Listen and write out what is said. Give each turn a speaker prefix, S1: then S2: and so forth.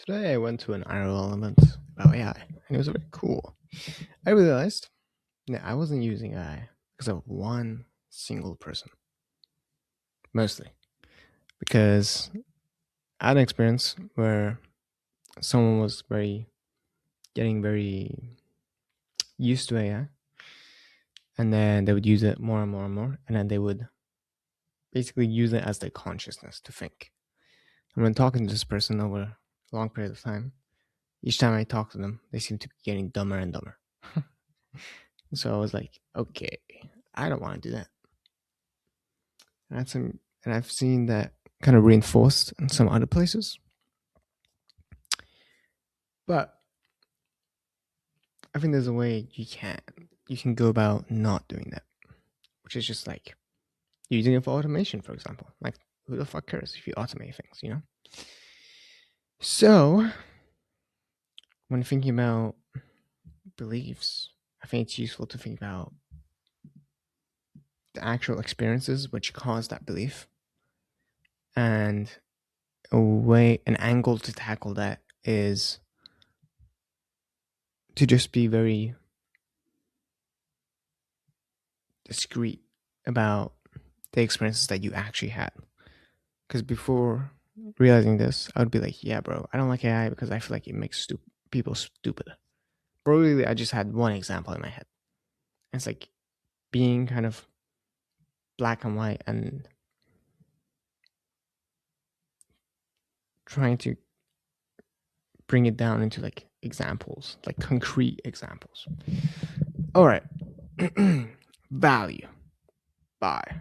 S1: Today I went to an IRL event about AI, and it was very cool. I realized that I wasn't using AI because of one single person, mostly because I had an experience where someone was getting very used to AI, and then they would use it more and more and more, and then they would basically use it as their consciousness to think. And when talking to this person over a long period of time, each time I talk to them, they seem to be getting dumber and dumber. So I was like, okay, I don't want to do that. And I've seen that kind of reinforced in some other places. But I think there's a way you can go about not doing that, which is just like using it for automation, for example. Like, who the fuck cares if you automate things, you know? So when thinking about beliefs, I think it's useful to think about the actual experiences which cause that belief, and an angle to tackle that is to just be very discreet about the experiences that you actually had. Because before realizing this, I would be like, yeah, bro, I don't like AI because I feel like it makes people stupid. But really, I just had one example in my head. It's like being kind of black and white and trying to bring it down into like examples, like concrete examples. All right. Value. Bye.